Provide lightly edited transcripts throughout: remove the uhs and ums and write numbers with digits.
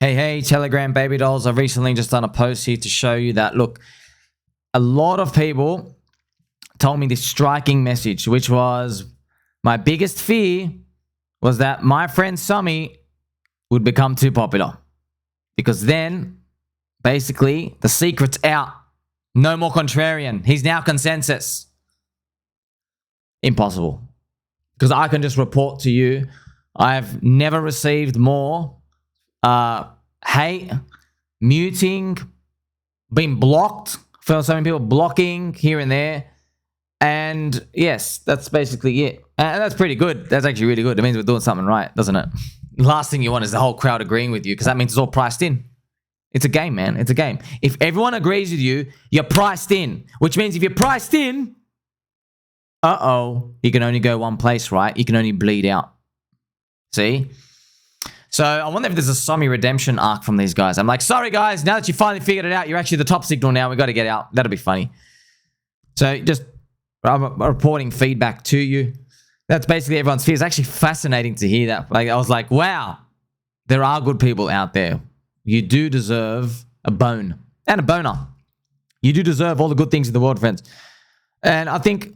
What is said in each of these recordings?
Hey, Telegram baby dolls. I've recently just done a post here to show you that, look, a lot of people told me this striking message, which was my biggest fear was that my friend Sami would become too popular. Because then, basically, the secret's out. No more contrarian. He's now consensus. Impossible. Because I can just report to you, I've never received more hate, muting, been blocked. For so many people blocking here and there. And yes, that's basically it. And that's pretty good. That's actually really good. It means we're doing something right, doesn't it? The last thing you want is the whole crowd agreeing with you, because that means it's all priced in. It's a game, man. It's a game. If everyone agrees with you, you're priced in. Which means if you're priced in, you can only go one place, right? You can only bleed out. See? So I wonder if there's a Sami redemption arc from these guys. I'm like, sorry guys, now that you finally figured it out, you're actually the top signal now. We got to get out. That'll be funny. So just I'm reporting feedback to you. That's basically everyone's fear. It's actually fascinating to hear that. Like I was like, wow, there are good people out there. You do deserve a bone and a boner. You do deserve all the good things in the world, friends. And I think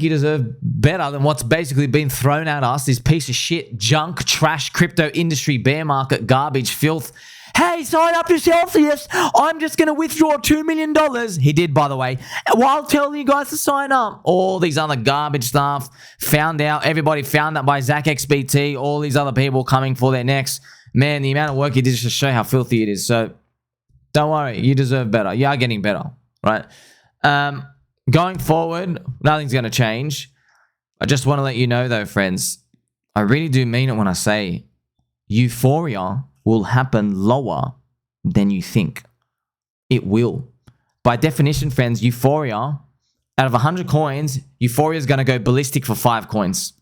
you deserve better than what's basically been thrown at us. This piece of shit, junk, trash, crypto industry, bear market, garbage, filth. Hey, sign up yourself for this. I'm just going to withdraw $2 million. He did, by the way, while telling you guys to sign up. All these other garbage stuff. Everybody found out by Zach XBT. All these other people coming for their necks. Man, the amount of work he did to show how filthy it is. So, don't worry. You deserve better. You are getting better, right? Going forward, nothing's going to change. I just want to let you know, though, friends, I really do mean it when I say euphoria will happen lower than you think. It will. By definition, friends, euphoria, out of 100 coins, euphoria is going to go ballistic for 5 coins.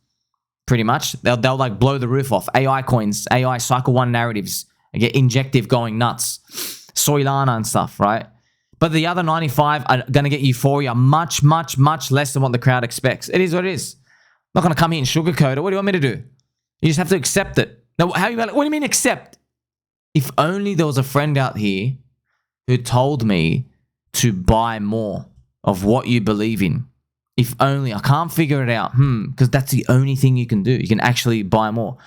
Pretty much. They'll like blow the roof off. AI coins, AI cycle 1 narratives, get injective going nuts. Soilana and stuff, right? But the other 95 are going to get euphoria much, much, much less than what the crowd expects. It is what it is. I'm not going to come here and sugarcoat it. What do you want me to do? You just have to accept it. Now, what do you mean accept? If only there was a friend out here who told me to buy more of what you believe in. If only. I can't figure it out. Because that's the only thing you can do. You can actually buy more.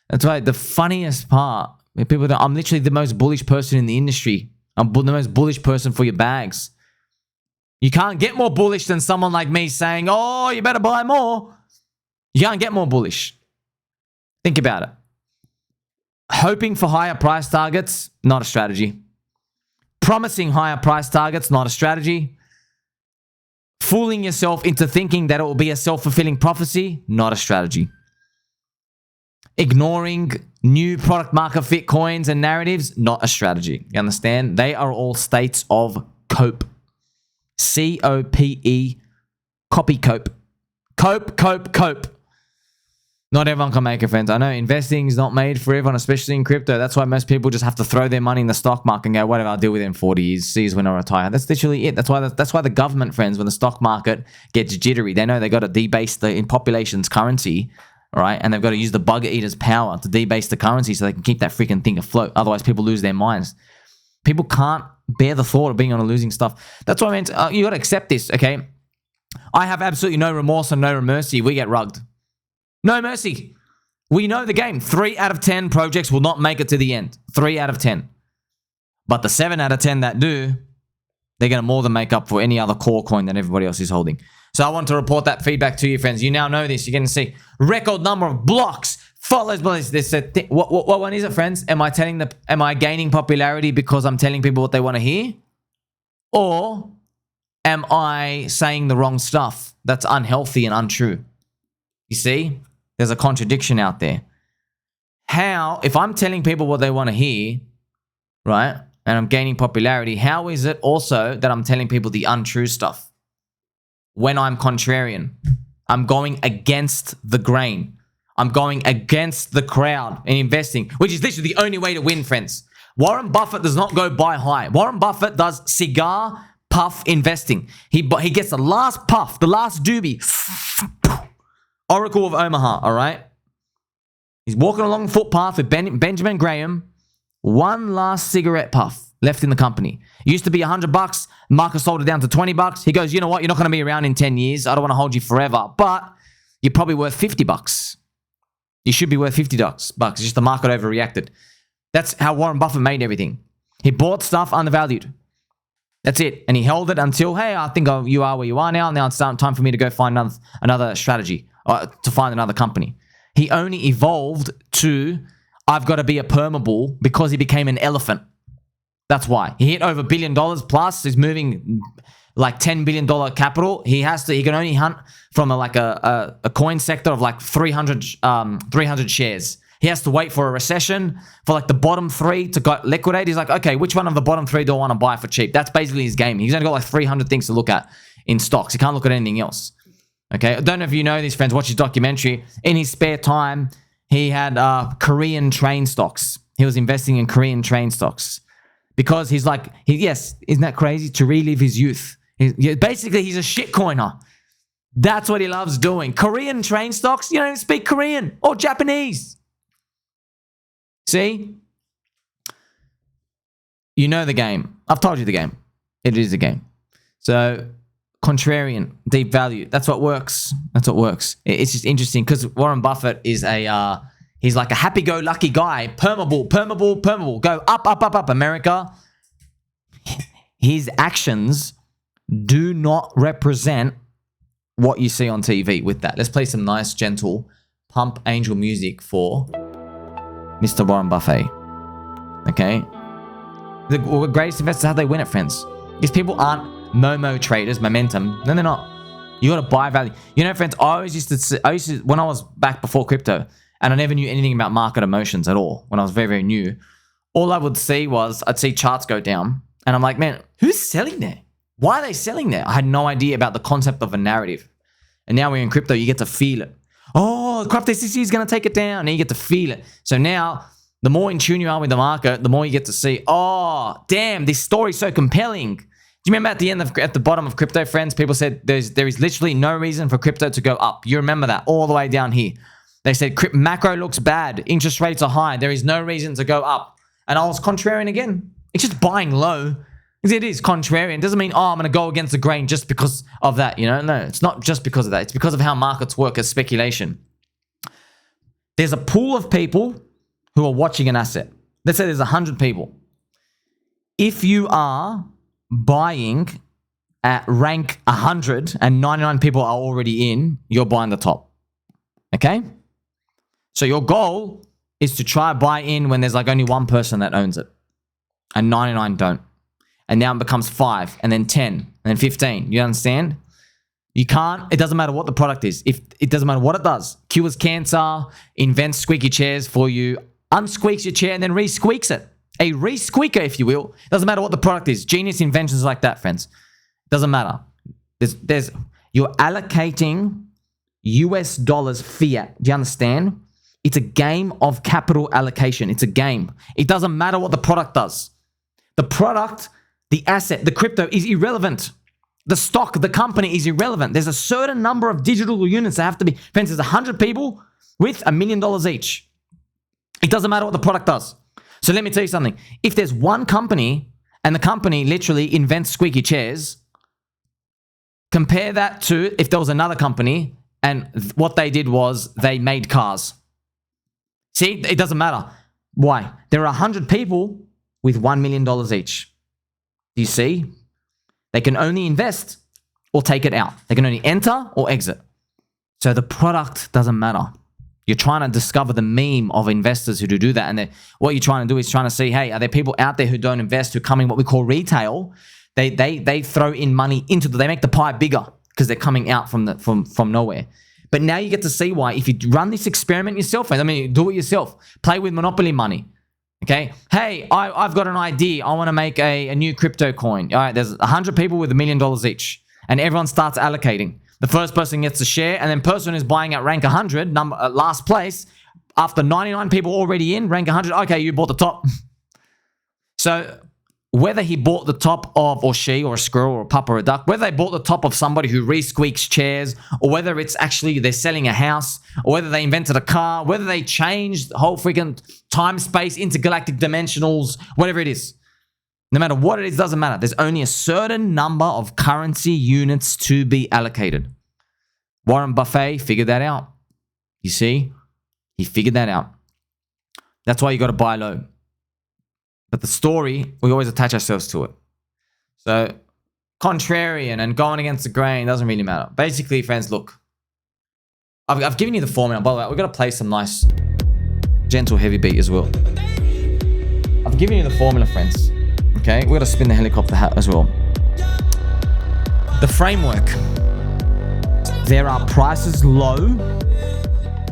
That's right. The funniest part, I'm literally the most bullish person in the industry. I'm the most bullish person for your bags. You can't get more bullish than someone like me saying, oh, you better buy more. You can't get more bullish. Think about it. Hoping for higher price targets, not a strategy. Promising higher price targets, not a strategy. Fooling yourself into thinking that it will be a self-fulfilling prophecy, not a strategy. Ignoring new product market fit coins and narratives, not a strategy. You understand? They are all states of cope. C-O-P-E, copy cope. Cope. Not everyone can make it, friends. I know investing is not made for everyone, especially in crypto. That's why most people just have to throw their money in the stock market and go, whatever, I'll deal with it in 40 years. See when I retire. That's literally it. That's why the government, friends, when the stock market gets jittery, they know they got to debase the population's currency, all right? And they've got to use the bugger eater's power to debase the currency so they can keep that freaking thing afloat. Otherwise, people lose their minds. People can't bear the thought of being on a losing stuff. That's what I meant. You got to accept this, okay? I have absolutely no remorse and no mercy. We get rugged. No mercy. We know the game. 3 out of 10 projects will not make it to the end. 3 out of 10. But the 7 out of 10 that do, they're going to more than make up for any other core coin that everybody else is holding. So I want to report that feedback to you, friends. You now know this. You're going to see record number of blocks, follows. What one is it, friends? Am I gaining popularity because I'm telling people what they want to hear? Or am I saying the wrong stuff that's unhealthy and untrue? You see? There's a contradiction out there. If I'm telling people what they want to hear, right, and I'm gaining popularity, how is it also that I'm telling people the untrue stuff? When I'm contrarian, I'm going against the grain. I'm going against the crowd in investing, which is literally the only way to win, friends. Warren Buffett does not go buy high. Warren Buffett does cigar puff investing. He gets the last puff, the last doobie. Oracle of Omaha, all right? He's walking along the footpath with Benjamin Graham, One last cigarette puff left in the company. It used to be $100. Marcus sold it down to $20. He goes, you know what? You're not going to be around in 10 years. I don't want to hold you forever, but you're probably worth $50. You should be worth $50. It's just the market overreacted. That's how Warren Buffett made everything. He bought stuff undervalued. That's it. And he held it until, hey, I think you are where you are now. Now it's time for me to go find another strategy, to find another company. He only evolved to, I've got to be a perma-bull because he became an elephant. That's why. He hit over $1 billion plus. He's moving like $10 billion capital. He can only hunt from a coin sector of like 300 shares. He has to wait for a recession for like the bottom three to liquidate. He's like, okay, which one of the bottom three do I want to buy for cheap? That's basically his game. He's only got like 300 things to look at in stocks. He can't look at anything else. Okay, I don't know if you know these friends. Watch his documentary. In his spare time, he had Korean train stocks. He was investing in Korean train stocks because he's like, yes, isn't that crazy? To relive his youth. Basically, he's a shitcoiner. That's what he loves doing. Korean train stocks. You don't even speak Korean or Japanese. See? You know the game. I've told you the game. It is a game. So, contrarian, deep value. That's what works. That's what works. It's just interesting because Warren Buffett is he's like a happy-go-lucky guy. Perma-bull. Go up, up, up, up, America. His actions do not represent what you see on TV with that. Let's play some nice, gentle pump angel music for Mr. Warren Buffett. Okay? The greatest investors, how they win it, friends. These people aren't Momo traders, momentum. No, they're not. You got to buy value. You know, friends, I used to, when I was back before crypto, and I never knew anything about market emotions at all when I was very, very new, all I would see was, I'd see charts go down, and I'm like, man, who's selling there? Why are they selling there? I had no idea about the concept of a narrative. And now we're in crypto, you get to feel it. Oh, crypto CC is going to take it down, and you get to feel it. So now, the more in tune you are with the market, the more you get to see, oh, damn, this story's so compelling. Do you remember at the bottom of crypto, friends, people said there is literally no reason for crypto to go up. You remember that all the way down here. They said macro looks bad. Interest rates are high. There is no reason to go up. And I was contrarian again. It's just buying low. It is contrarian. It doesn't mean, oh, I'm going to go against the grain just because of that. You know, no, it's not just because of that. It's because of how markets work as speculation. There's a pool of people who are watching an asset. Let's say there's 100 people. If you are buying at rank 100 and 99 people are already in, you're buying the top. Okay? So your goal is to try buy in when there's like only one person that owns it and 99 don't. And now it becomes 5 and then 10 and then 15. You understand? You can't, it doesn't matter what the product is. If it doesn't matter what it does. Cures cancer, invents squeaky chairs for you, unsqueaks your chair and then re-squeaks it. A re-squeaker, if you will. Doesn't matter what the product is. Genius inventions like that, friends. Doesn't matter. You're allocating US dollars fiat. Do you understand? It's a game of capital allocation. It's a game. It doesn't matter what the product does. The product, the asset, the crypto is irrelevant. The stock, the company is irrelevant. There's a certain number of digital units that have to be. Friends, there's 100 people with $1 million each. It doesn't matter what the product does. So let me tell you something. If there's one company and the company literally invents squeaky chairs, compare that to if there was another company and what they did was they made cars. See, it doesn't matter. Why? There are 100 people with $1 million each. Do you see? They can only invest or take it out. They can only enter or exit. So the product doesn't matter. You're trying to discover the meme of investors who do that. And what you're trying to do is trying to see, hey, are there people out there who don't invest, who come in what we call retail? They throw in money they make the pie bigger because they're coming out from nowhere. But now you get to see why. If you run this experiment yourself, I mean, do it yourself. Play with Monopoly money. Okay? Hey, I've got an idea. I want to make a new crypto coin. All right, there's 100 people with $1 million each. And everyone starts allocating. The first person gets a share, and then person who's buying at rank 100, last place, after 99 people already in, rank 100, okay, you bought the top. So whether he bought the top of, or she, or a squirrel, or a pup, or a duck, whether they bought the top of somebody who re-squeaks chairs, or whether it's actually they're selling a house, or whether they invented a car, whether they changed the whole freaking time, space, intergalactic dimensionals, whatever it is. No matter what it is, doesn't matter. There's only a certain number of currency units to be allocated. Warren Buffett figured that out. You see? He figured that out. That's why you got to buy low. But the story, we always attach ourselves to it. So, contrarian and going against the grain doesn't really matter. Basically, friends, look. I've given you the formula. By the way, we've got to play some nice, gentle, heavy beat as well. I've given you the formula, friends. Okay? We've got to spin the helicopter hat as well. The framework. There are prices low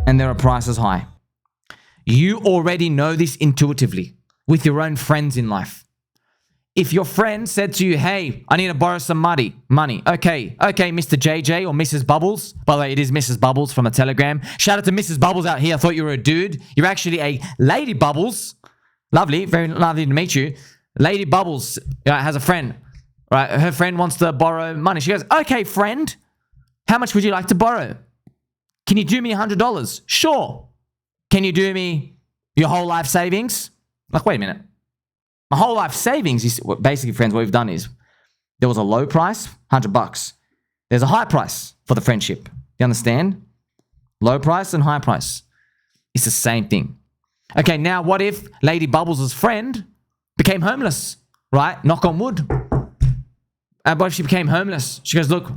and there are prices high. You already know this intuitively with your own friends in life. If your friend said to you, hey, I need to borrow some money. Okay, Mr. JJ or Mrs. Bubbles. By the way, it is Mrs. Bubbles from a Telegram. Shout out to Mrs. Bubbles out here. I thought you were a dude. You're actually a Lady Bubbles. Lovely, very lovely to meet you. Lady Bubbles has a friend. Right, her friend wants to borrow money. She goes, okay, friend, how much would you like to borrow? Can you do me $100? Sure. Can you do me your whole life savings? Like, wait a minute. My whole life savings is basically, friends, what we've done is there was a low price, $100. There's a high price for the friendship. You understand? Low price and high price. It's the same thing. Okay, now what if Lady Bubbles' friend became homeless, right? Knock on wood. What if she became homeless? She goes, look,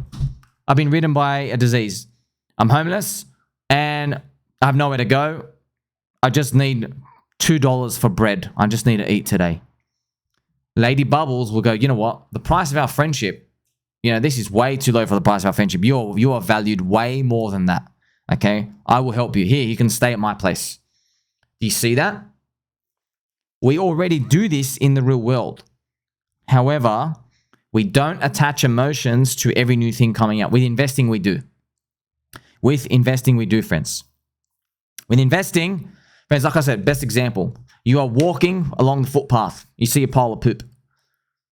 I've been ridden by a disease. I'm homeless and I have nowhere to go. I just need $2 for bread. I just need to eat today. Lady Bubbles will go, you know what? The price of our friendship, this is way too low for the price of our friendship. You are valued way more than that. Okay? I will help you. Here, you can stay at my place. Do you see that? We already do this in the real world. However, we don't attach emotions to every new thing coming out. With investing, we do. With investing, we do, friends. With investing, friends, like I said, best example. You are walking along the footpath. You see a pile of poop.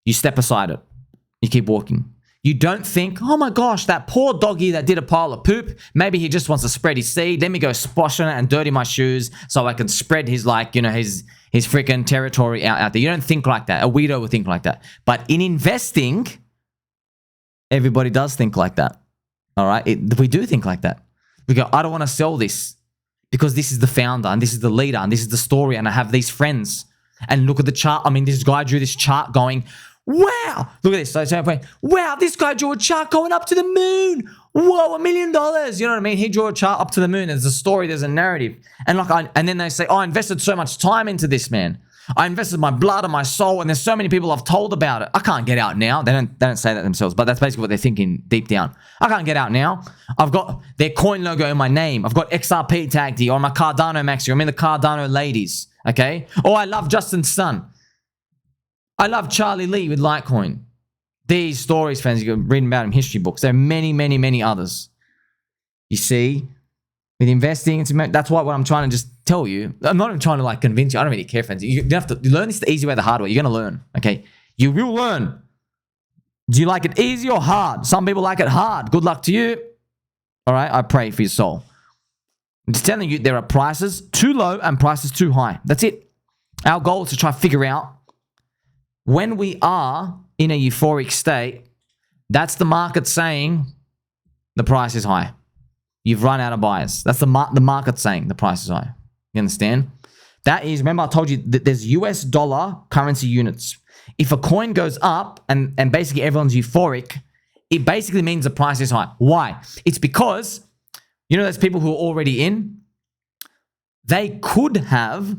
You step aside it. You keep walking. You don't think, oh my gosh, that poor doggy that did a pile of poop, maybe he just wants to spread his seed. Let me go splash on it and dirty my shoes so I can spread his, his freaking territory out there. You don't think like that. A weirdo would think like that. But in investing, everybody does think like that. All right? We do think like that. We go, I don't want to sell this because this is the founder and this is the leader and this is the story and I have these friends. And look at the chart. I mean, this guy drew this chart going, wow, look at this. So, wow, this guy drew a chart going up to the moon. Whoa, $1 million. You know what I mean? He drew a chart up to the moon. There's a story, there's a narrative. And and then they say, oh, I invested so much time into this, man. I invested my blood and my soul, and there's so many people I've told about it. I can't get out now. They don't say that themselves, but that's basically what they're thinking deep down. I can't get out now. I've got their coin logo in my name. I've got XRP tagged here, or my Cardano Maxi. I'm in the Cardano ladies, okay? Oh, I love Justin Sun. I love Charlie Lee with Litecoin. These stories, friends, you can read about in history books. There are many, many, many others. You see, with investing, that's what I'm trying to just tell you. I'm not even trying to convince you. I don't really care, friends. You have to learn this the easy way, the hard way. You're going to learn, okay? You will learn. Do you like it easy or hard? Some people like it hard. Good luck to you. All right? I pray for your soul. I'm just telling you, there are prices too low and prices too high. That's it. Our goal is to try to figure out when we are in a euphoric state, that's the market saying the price is high. You've run out of buyers. That's the market saying the price is high. You understand? That is, remember I told you that there's US dollar currency units. If a coin goes up and basically everyone's euphoric, it basically means the price is high. Why? It's because, those people who are already in, they could have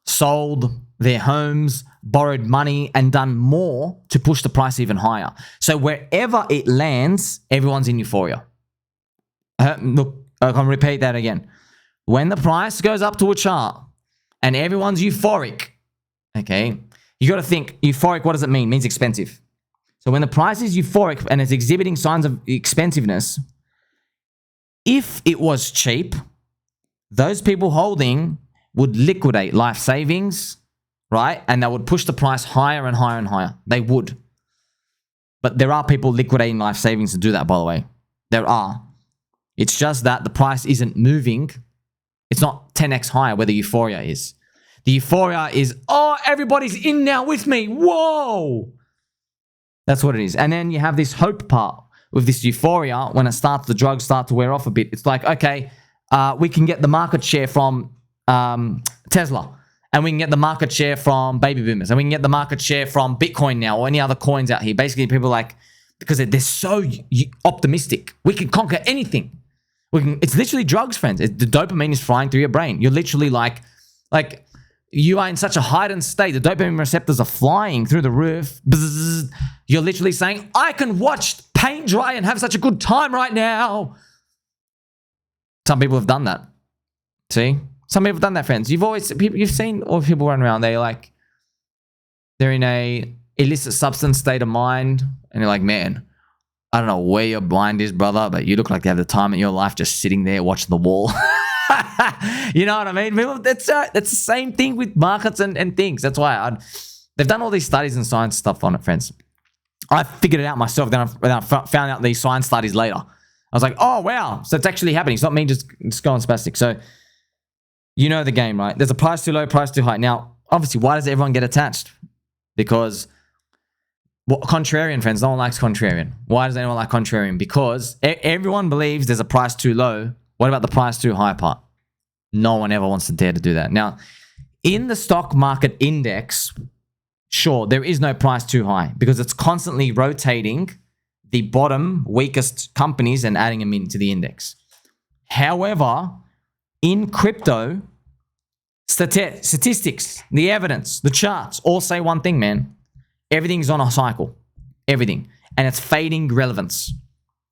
sold their homes, borrowed money, and done more to push the price even higher. So wherever it lands, everyone's in euphoria. Look, I can repeat that again. When the price goes up to a chart and everyone's euphoric, okay, you got to think, euphoric, what does it mean? It means expensive. So when the price is euphoric and it's exhibiting signs of expensiveness, if it was cheap, those people holding would liquidate life savings, right? And they would push the price higher and higher and higher. They would. But there are people liquidating life savings to do that, by the way. There are. It's just that the price isn't moving. It's not 10x higher where the euphoria is. The euphoria is, oh, everybody's in now with me. Whoa. That's what it is. And then you have this hope part with this euphoria when it starts, the drugs start to wear off a bit. It's like, okay, we can get the market share from Tesla. And we can get the market share from baby boomers. And we can get the market share from Bitcoin now or any other coins out here. Basically, people like, because they're so optimistic. We can conquer anything. It's literally drugs, friends. The dopamine is flying through your brain. You're literally like you are in such a heightened state. The dopamine receptors are flying through the roof. Bzzz. You're literally saying, I can watch paint dry and have such a good time right now. Some people have done that. See? Some people have done that, friends. You've seen all people run around. They're in a illicit substance state of mind. And you're like, man, I don't know where your mind is, brother, but you look like you have the time in your life just sitting there watching the wall. You know what I mean? That's the same thing with markets and things. That's why they've done all these studies and science stuff on it, friends. I figured it out myself. Then I found out these science studies later. I was like, oh, wow. So it's actually happening. It's not me just going spastic. So you know the game, right? There's a price too low, price too high. Now, obviously, why does everyone get attached? Because contrarian, friends. No one likes contrarian. Why does anyone like contrarian? Because everyone believes there's a price too low. What about the price too high part? No one ever wants to dare to do that. Now, in the stock market index, sure, there is no price too high because it's constantly rotating the bottom weakest companies and adding them into the index. However, in crypto, statistics, the evidence, the charts all say one thing, man. Everything's on a cycle. Everything. And it's fading relevance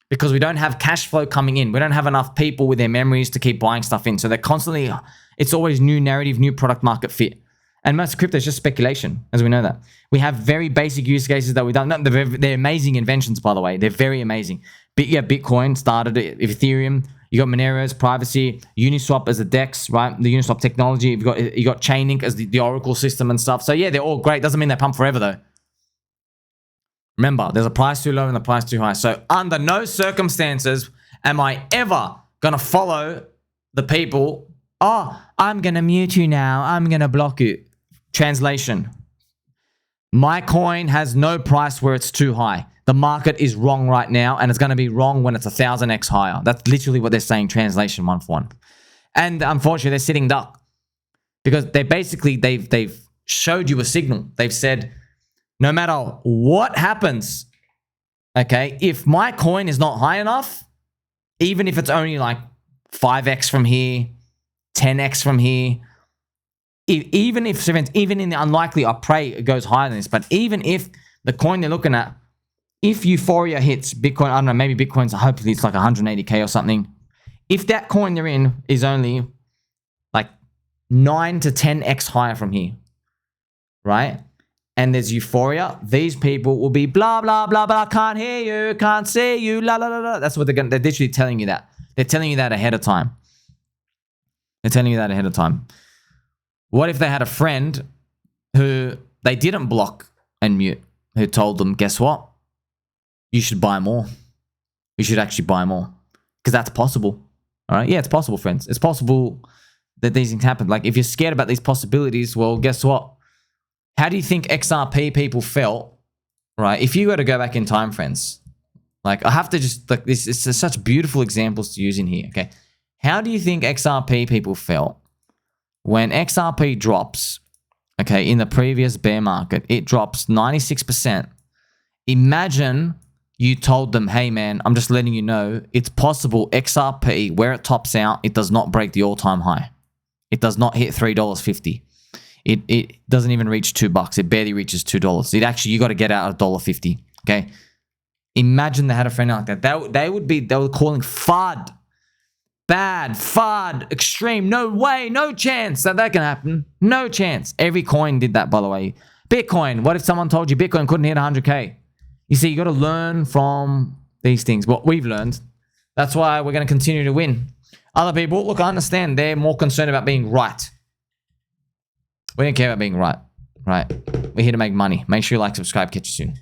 because we don't have cash flow coming in. We don't have enough people with their memories to keep buying stuff in. So they're constantly, it's always new narrative, new product market fit. And most crypto is just speculation, as we know that. We have very basic use cases that we don't know. They're amazing inventions, by the way. They're very amazing. Bitcoin started it, Ethereum. You got Monero's privacy, Uniswap as a DEX, right? The Uniswap technology. You got Chainlink as the Oracle system and stuff. So yeah, they're all great. Doesn't mean they pump forever though. Remember, there's a price too low and a price too high. So under no circumstances am I ever gonna follow the people. Oh, I'm gonna mute you now. I'm gonna block you. Translation. My coin has no price where it's too high. The market is wrong right now, and it's going to be wrong when it's 1,000x higher. That's literally what they're saying, translation one for one. And unfortunately, they're sitting duck because they've showed you a signal. They've said, no matter what happens, okay, if my coin is not high enough, even if it's only like 5x from here, 10x from here, even in the unlikely, I pray it goes higher than this, but even if the coin they're looking at, if Euphoria hits Bitcoin, I don't know, maybe Bitcoin's, hopefully it's like 180K or something. If that coin they're in is only like 9 to 10x higher from here, right? And there's Euphoria, these people will be blah, blah, blah, blah, can't hear you, can't see you, la, la, la, la. That's what they're literally telling you that. They're telling you that ahead of time. They're telling you that ahead of time. What if they had a friend who they didn't block and mute, who told them, guess what? You should buy more. You should actually buy more. Because that's possible. All right? Yeah, it's possible, friends. It's possible that these things happen. Like, if you're scared about these possibilities, well, guess what? How do you think XRP people felt, right? If you were to go back in time, friends, like, I have to just, like, this is such beautiful examples to use in here, okay? How do you think XRP people felt when XRP drops, okay, in the previous bear market? It drops 96%. Imagine you told them, hey man, I'm just letting you know, it's possible XRP, where it tops out, it does not break the all-time high. It does not hit $3.50. It doesn't even reach $2. It barely reaches $2. It actually, you got to get out at $1.50, okay? Imagine they had a friend like that. They were calling FUD. Bad, FUD, extreme, no way, no chance that can happen. No chance. Every coin did that, by the way. Bitcoin, what if someone told you Bitcoin couldn't hit 100K? You see, you got to learn from these things. What we've learned, that's why we're going to continue to win. Other people, look, I understand they're more concerned about being right. We don't care about being right. Right. We're here to make money. Make sure you like, subscribe. Catch you soon.